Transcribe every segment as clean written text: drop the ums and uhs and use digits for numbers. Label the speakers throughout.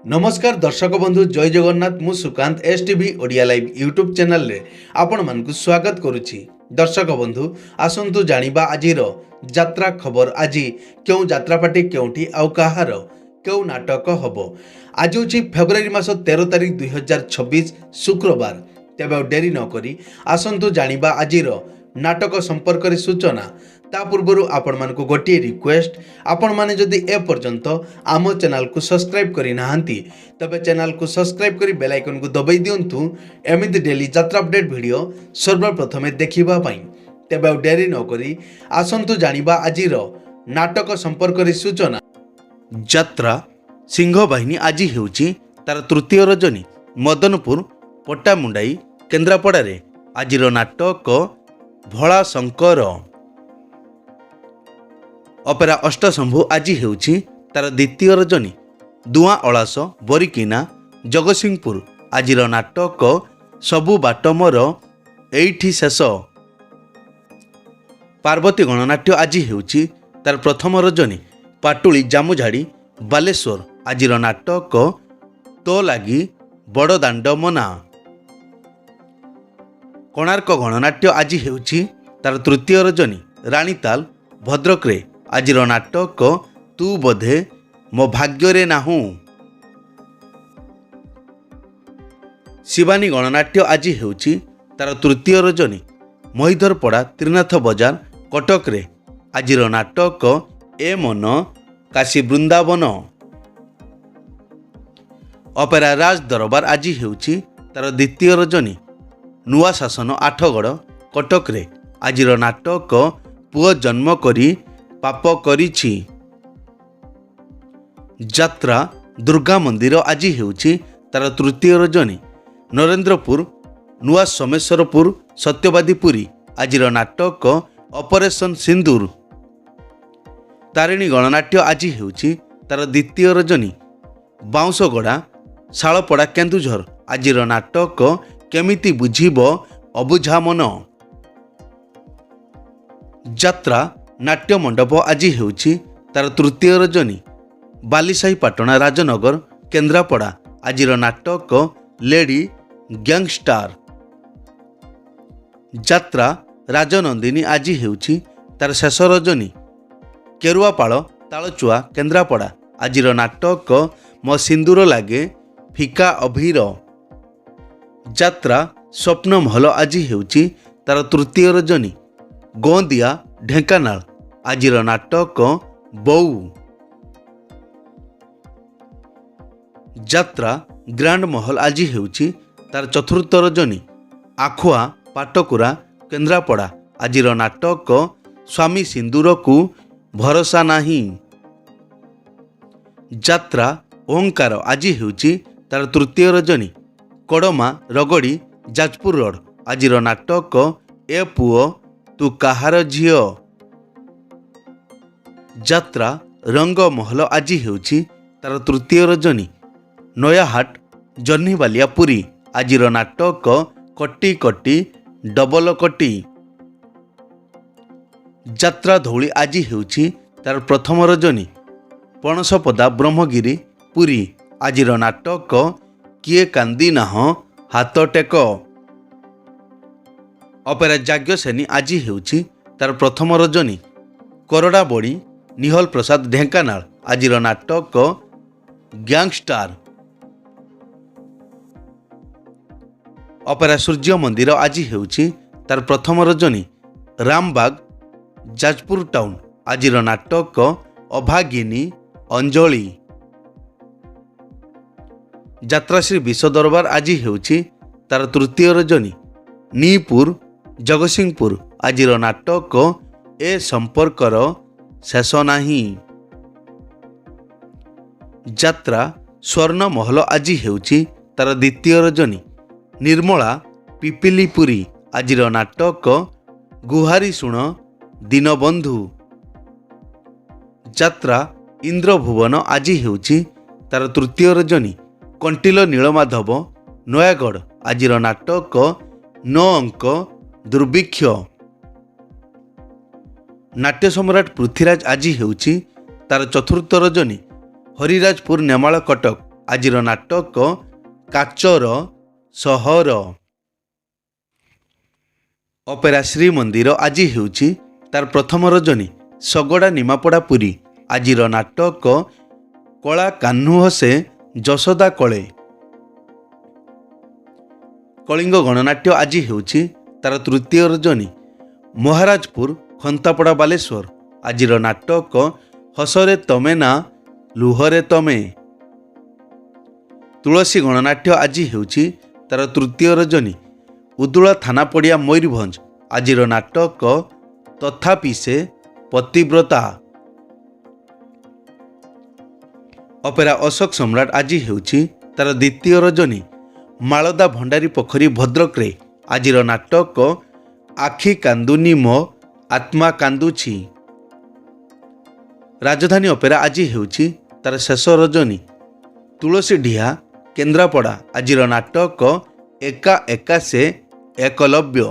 Speaker 1: नमस्कार दर्शक बंधु जय जगन्नाथ मु Sukant STV Odia live YouTube channel रे आपण मानकु स्वागत करुछि। दर्शक बंधु आसंतु जानिबा आजिर यात्रा खबर। आज क्यों यात्रा पार्टी क्योंठी आउ कहार क्यों नाटक हबो। आज होछि फेब्रुआरी मास 13 तारिख 2026 शुक्रवार। तेबे डेरी न करी आसंतु जानिबा आजिर नाटक संपर्क रे सूचना। ता पूर्व आपण मानकु गोटे रिक्वेस्ट, आपण माने जदि ए पर्यंत आम चैनल को सब्सक्राइब करि नाहंती तबे चैनल को सब्सक्राइब करी बेल आइकन को दबाई दियंतु एमिति डेली यात्रा अपडेट वीडियो सर्वप्रथमे देखिबा पई। तेबे डेरी न करी आसंतु जानिबा आजिर नाटक संपर्क रे सूचना। यात्रा सिंह बाहिनी आज हेउची तार तृतीय रजनी मदनपुर पट्टामुंडाई केन्द्रापड़ा रे आजिर नाटक भोला शंकर। अपेरा अष्टशंभु आज हेउची तार द्वितीय रजनी दुआ अलास बरिकिना जगतसिंहपुर आजिर नाटक सबु बाट मोर एइठी शेष। पार्वती गणनाट्य आज हेउची तार प्रथम रजनी पाटुली जामुझाड़ी बालेश्वर आजिर नाटक तो लागी बड़ दांड मना। कोणार्क गणनाट्य आज हेउची तार तृतीय रजनी रानीताल भद्रक रे आजिर नाटक तू बोधे मो भाग्य नाहू। शिवानी गणनाट्य आज हेउची तार तृतीय रजनी महिधरपड़ा त्रिनाथ बजार कटक रे आजिर नाटक ए मन काशी वृंदावन। अपेरा राज दरबार आज हेउची तार द्वितीय रजनी नुआ शासन आठगड़ कटक रे आजिर नाटक पुओ जन्म करी पाप करिछि। यात्रा दुर्गा मंदिर आज हेउची तार तृतीय रजनी नरेंद्रपुर नुआ सोमेश्वरपुर सत्यवादीपुरी आजिर नाटक ऑपरेशन सिंदूर। तारिणी गणनाट्य आज हेउची तार द्वितीय रजनी बाउंसगड़ा शालपड़ा केन्दुझर आजिर नाटक केमिति बुझिब अबुझा मन। यात्रा नाट्य मंडप आज हेउची तार तृतीय रजनी बालीसाही पाटणा राजनगर केन्द्रापड़ा आजिर नाटक लेडी गैंगस्टार। यात्रा राजनंदिनी आज हेउची तार शेष रजनी केरुआपाड़ तालचुआ केन्द्रापड़ा आजिर नाटक मो सिंदूर लागे फिका अभीर। यात्रा स्वप्न महल आज हेउची तार तृतीय रजनी गोंदिया ढेंकानाल आजिर नाटक बऊ। यात्रा ग्रांड महल आज हेउची तार चतुर्थ रजनी आखुआ पाटकुरा केन्द्रापड़ा आजिर नाटक स्वामी सिंदूर को भरोसा नाही। यात्रा ओंकार आज हेउची तार तृतीय रजनी कड़मा रगड़ी जाजपुर रोड आजिर नाटक ए पुओ तू काहार झियो। यात्रा रंग महल आज हेउची तार तृतीय रजनी नयाहाट जन्हीबालिया पुरी आजिर नाटक कटी कटी डबल कटी। यात्रा धौली आज हेउची तार प्रथम रजनी पणसपदा ब्रह्मगिरी पुरी आजिर नाटक किए कांदी नाह हाथ टेक। अपेरा जाग्यसेनी आज हेउची तार प्रथम रजनी कोरडा बड़ी निहल प्रसाद ढेंकानाल आजिर नाटक गैंगस्टार। अपेरा सूर्य मंदिर आज हेउची तार प्रथम रजनी रामबाग जाजपुर टाउन आजिर नाटक अभागिनी अंजलि। यात्राश्री विश्व दरबार आज हेउची तार तृतीय रजनी नीपुर जगतसिंहपुर आजिर नाटक ए संपर्कर शेष नाही। यात्रा स्वर्ण महल आज हेउची तार द्वितीय रजनी निर्मला पिपिलीपुरी आजिर नाटक गुहारी शुण दीनबंधु। यात्रा इंद्रभुवन आज हेउची तार तृतीय रजनी कंटिल नीलमाधव नयागढ़ आजिर नाटक 9 अंक दुर्भिक्ष। नाट्य सम्राट पृथ्वीराज आज हेउची तार चतुर्थ रजनी हरिराजपुर नेमाल कटक ଆଜିର ନାଟକ କାଚର ସହର। ଅପେରା ଶ୍ରୀମନ୍ଦିର ଆଜି ହେଉଛି ତାର ପ୍ରଥମ ରଜନୀ। ଶଗଡ଼ା ନିମାପଡ଼ା ପୁରୀ ଆଜିର ନାଟକ କଳା କାହ୍ନୁ ହସେ ଯଶୋଦା କଳେ। କଳିଙ୍ଗ ଗଣନାଟ୍ୟ ଆଜି ହେଉଛି ତାର ତୃତୀୟ ରଜନୀ। ମହାରାଜପୁର ଖନ୍ତାପଡ଼ା ବାଲେଶ୍ୱର ଆଜିର ନାଟକ ହସରେ ତମେ ନା ଲୁହରେ ତମେ। ତୁଳସୀ ଗଣନାଟ୍ୟ ଆଜି ହେଉଛି ତାର ତୃତୀୟ ରଜନୀ। ଉଦୁଳା ଥାନା ପଡ଼ିଆ ମୟୂରଭଞ୍ଜ ଆଜିର ନାଟକ ତଥାପି ସେ ପତିବ୍ରତା। ଅପେରା ଅଶୋକ ସମ୍ରାଟ ଆଜି ହେଉଛି ତାର ଦ୍ୱିତୀୟ ରଜନୀ। ମାଳଦା ଭଣ୍ଡାରୀ ପୋଖରୀ ଭଦ୍ରକରେ ଆଜିର ନାଟକ ଆଖି କାନ୍ଦୁନି ମୋ ଆତ୍ମା କାନ୍ଦୁଛି। ରାଜଧାନୀ ଅପେରା ଆଜି ହେଉଛି ତାର ଶେଷ ରଜନୀ। ତୁଳସୀ ଡିହା କେନ୍ଦ୍ରାପଡ଼ା ଆଜିର ନାଟକ ଏକା ଏକା ସେ ଏକଲବ୍ୟ।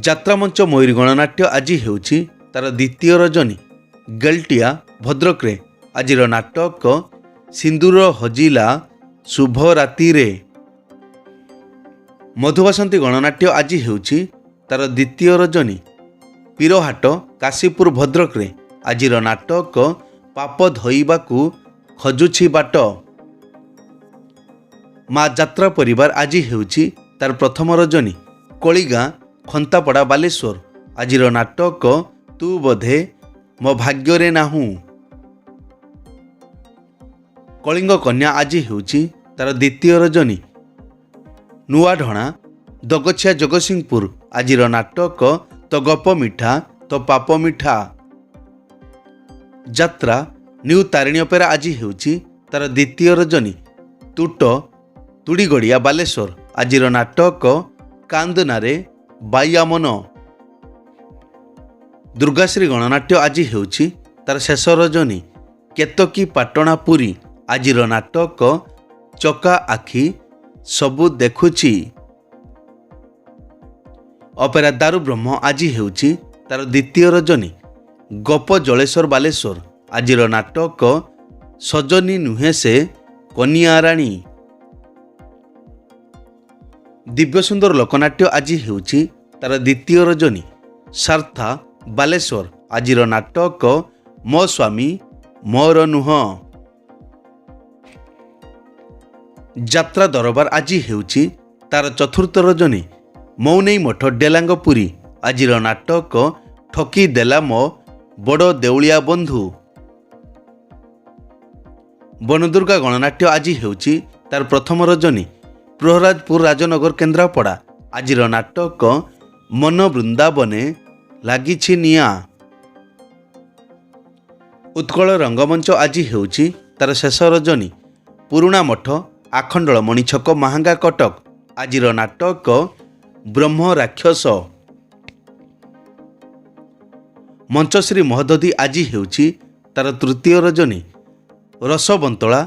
Speaker 1: ଯାତ୍ରାମଞ୍ଚ ମୟୂରୀ ଗଣନାଟ୍ୟ ଆଜି ହେଉଛି ତାର ଦ୍ୱିତୀୟ ରଜନୀ। ଗେଲଟିଆ ଭଦ୍ରକରେ ଆଜିର ନାଟକ ସିନ୍ଦୁର ହଜିଲା ଶୁଭ ରାତିରେ। ମଧୁବାସନ୍ତୀ ଗଣନାଟ୍ୟ ଆଜି ହେଉଛି ତାର ଦ୍ୱିତୀୟ ରଜନୀ। ପୀରହାଟ କାଶୀପୁର ଭଦ୍ରକରେ ଆଜିର ନାଟକ ପାପ ଧୋଇବାକୁ ଖୋଜୁଛି ବାଟ। ମା ଯାତ୍ରା ପରିବାର ଆଜି ହେଉଛି ତାର ପ୍ରଥମ ରଜନୀ। କଳିଗାଁ ଖନ୍ତାପଡ଼ା ବାଲେଶ୍ୱର ଆଜିର ନାଟକ ତୁ ବୋଧେ ମୋ ଭାଗ୍ୟରେ ନାହୁଁ। କଳିଙ୍ଗ କନ୍ୟା ଆଜି ହେଉଛି ତାର ଦ୍ୱିତୀୟ ରଜନୀ। ନୂଆଢଣା ଦଗଛିଆ ଜଗତସିଂହପୁର ଆଜିର ନାଟକ ତ ଗପ ମିଠା ତ ପାପ ମିଠା। ଯାତ୍ରା ନ୍ୟୁ ତାରିଣୀ ଅପେରା ଆଜି ହେଉଛି ତାର ଦ୍ୱିତୀୟ ରଜନୀ। ତୁଟ ତୁଡ଼ିଗଡ଼ିଆ ବାଲେଶ୍ୱର ଆଜିର ନାଟକ କାନ୍ଦନାରେ ବାଇଆମନ। ଦୁର୍ଗାଶ୍ରୀ ଗଣନାଟ୍ୟ ଆଜି ହେଉଛି ତାର ଶେଷ ରଜନୀ। କେତକୀ ପାଟଣା ପୁରୀ ଆଜିର ନାଟକ ଚକା ଆଖି ସବୁ ଦେଖୁଛି। ଅପେରା ଦାରୁବ୍ରହ୍ମ ଆଜି ହେଉଛି ତାର ଦ୍ୱିତୀୟ ରଜନୀ। ଗପ ଜଳେଶ୍ୱର ବାଲେଶ୍ୱର ଆଜିର ନାଟକ ସଜନୀ ନୁହେଁ ସେ କନିଆରାଣୀ। ଦିବ୍ୟସୁନ୍ଦର ଲୋକନାଟ୍ୟ ଆଜି ହେଉଛି ତାର ଦ୍ୱିତୀୟ ରଜନୀ। ସାର୍ଥା ବାଲେଶ୍ୱର ଆଜିର ନାଟକ ମୋ ସ୍ୱାମୀ ମୋର ନୁହଁ। ଯାତ୍ରା ଦରବାର ଆଜି ହେଉଛି ତାର ଚତୁର୍ଥ ରଜନୀ। ମୌନେଇ ମଠ ଡେଲାଙ୍ଗ ପୁରୀ ଆଜିର ନାଟକ ଠକି ଦେଲା ମୋ ବଡ଼ ଦେଉଳିଆ ବନ୍ଧୁ। ବନଦୁର୍ଗା ଗଣନାଟ୍ୟ ଆଜି ହେଉଛି ତାର ପ୍ରଥମ ରଜନୀ। ପ୍ରହରାଜପୁର ରାଜନଗର କେନ୍ଦ୍ରାପଡ଼ା ଆଜିର ନାଟକ ମନ ବୃନ୍ଦାବନେ ଲାଗିଛି ନିଆଁ। ଉତ୍କଳ ରଙ୍ଗମଞ୍ଚ ଆଜି ହେଉଛି ତାର ଶେଷ ରଜନୀ। ପୁରୁଣା ମଠ ଆଖଣ୍ଡଳମଣି ଛକ ମାହାଙ୍ଗା କଟକ ଆଜିର ନାଟକ ବ୍ରହ୍ମ ରାକ୍ଷସ। ମଞ୍ଚଶ୍ରୀ ମହୋଦଧି ଆଜି ହେଉଛି ତାର ତୃତୀୟ ରଜନୀ। ରସବନ୍ତଳା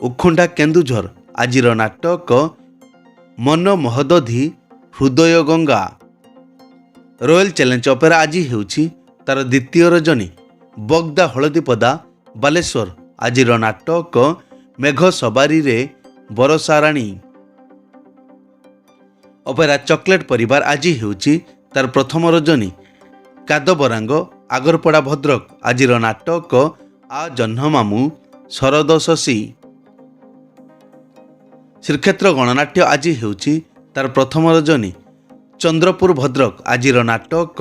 Speaker 1: ଉଖୁଣ୍ଡା କେନ୍ଦୁଝର ଆଜିର ନାଟକ ମନ ମହୋଦଧି ହୃଦୟ ଗଙ୍ଗା। ରୟାଲ ଚ୍ୟାଲେଞ୍ଜ ଅପେରା ଆଜି ହେଉଛି ତାର ଦ୍ୱିତୀୟ ରଜନୀ। ବଗଦା ହଳଦୀପଦା ବାଲେଶ୍ୱର ଆଜିର ନାଟକ ମେଘ ସବାରିରେ ବରଷାରାଣୀ। ଅପେରା ଚକୋଲେଟ ପରିବାର ଆଜି ହେଉଛି ତାର ପ୍ରଥମ ରଜନୀ। କାଦବରାଙ୍ଗ ଆଗରପଡ଼ା ଭଦ୍ରକ ଆଜିର ନାଟକ ଆ ଜହ୍ନମାମୁଁ ଶରଦ ଶଶୀ। ଶ୍ରୀକ୍ଷେତ୍ର ଗଣନାଟ୍ୟ ଆଜି ହେଉଛି ତାର ପ୍ରଥମ ରଜନୀ। ଚନ୍ଦ୍ରପୁର ଭଦ୍ରକ ଆଜିର ନାଟକ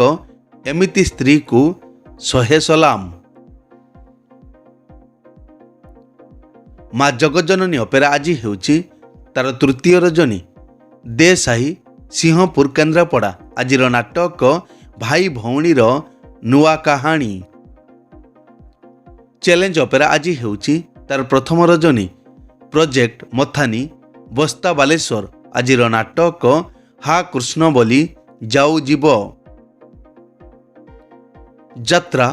Speaker 1: ଏମିତି ସ୍ତ୍ରୀକୁ ଶହେ ସଲାମ। ମା ଜଗଜ୍ଜନନୀ ଅପେରା ଆଜି ହେଉଛି ତାର ତୃତୀୟ ରଜନୀ। ଦେ ସାହି ସିଂହପୁର କେନ୍ଦ୍ରାପଡ଼ା ଆଜିର ନାଟକ ଭାଇ ଭଉଣୀର ନୂଆ କାହାଣୀ। ଚ୍ୟାଲେଞ୍ଜ ଅପେରା ଆଜି ହେଉଛି ତାର ପ୍ରଥମ ରଜନୀ। ପ୍ରୋଜେକ୍ଟ ମଥାନୀ ବସ୍ତା ବାଲେଶ୍ୱର ଆଜିର ନାଟକ ହା କୃଷ୍ଣ ବୋଲି ଯାଉ ଯିବ। ଯାତ୍ରା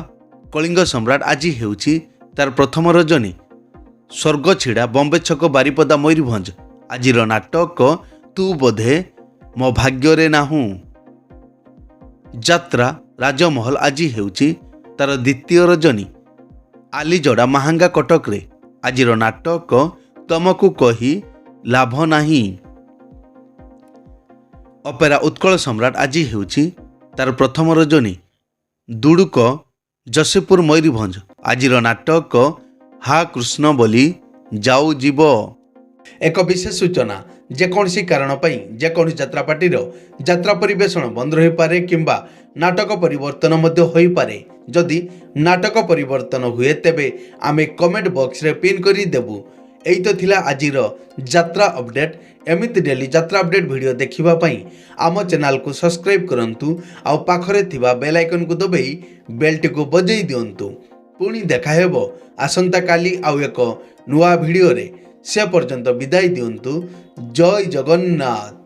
Speaker 1: କଳିଙ୍ଗ ସମ୍ରାଟ ଆଜି ହେଉଛି ତାର ପ୍ରଥମ ରଜନୀ। ସ୍ୱର୍ଗଛିଡ଼ା ବମ୍ବେ ଛକ ବାରିପଦା ମୟୂରଭଞ୍ଜ ଆଜିର ନାଟକ ତୁ ବୋଧେ ମୋ ଭାଗ୍ୟରେ ନାହୁଁ। ଯାତ୍ରା ରାଜମହଲ ଆଜି ହେଉଛି ତାର ଦ୍ୱିତୀୟ ରଜନୀ। ଆଲିଜଡ଼ା ମାହାଙ୍ଗା କଟକରେ ଆଜିର ନାଟକ ତମକୁ କହି ଲାଭ ନାହିଁ। ଅପେରା ଉତ୍କଳ ସମ୍ରାଟ ଆଜି ହେଉଛି ତାର ପ୍ରଥମ ରଜନୀ। ଦୁଡ଼ୁକ ଯଶୀପୁର ମୟୂରଭଞ୍ଜ। ଆଜିର ନାଟକ ହା କୃଷ୍ଣ ବୋଲି ଯାଉ ଯିବ। ଏକ ବିଶେଷ ସୂଚନା, ଯେକୌଣସି କାରଣ ପାଇଁ ଯେକୌଣସି ଯାତ୍ରାପାର୍ଟିର ଯାତ୍ରା ପରିବେଷଣ ବନ୍ଦ ରହିପାରେ କିମ୍ବା ନାଟକ ପରିବର୍ତ୍ତନ ମଧ୍ୟ ହୋଇପାରେ। ଯଦି ନାଟକ ପରିବର୍ତ୍ତନ ହୁଏ ତେବେ ଆମେ କମେଣ୍ଟ ବକ୍ସରେ ପିନ୍ କରି ଦେବୁ। ଏଇ ତ ଥିଲା ଆଜିର ଯାତ୍ରା ଅପଡେଟ୍। ଏମିତି ଡେଲି ଯାତ୍ରା ଅପଡେଟ୍ ଭିଡ଼ିଓ ଦେଖିବା ପାଇଁ ଆମ ଚ୍ୟାନେଲକୁ ସବସ୍କ୍ରାଇବ୍ କରନ୍ତୁ ଆଉ ପାଖରେ ଥିବା ବେଲ୍ ଆଇକନ୍କୁ ଦବାଇ ବେଲ୍ଟିକୁ ବଜାଇ ଦିଅନ୍ତୁ। ପୁଣି ଦେଖା ହେବ ଆସନ୍ତାକାଲି ଆଉ ଏକ ନୂଆ ଭିଡ଼ିଓରେ। ସେ ପର୍ଯ୍ୟନ୍ତ ବିଦାୟ ଦିଅନ୍ତୁ। ଜୟ ଜଗନ୍ନାଥ।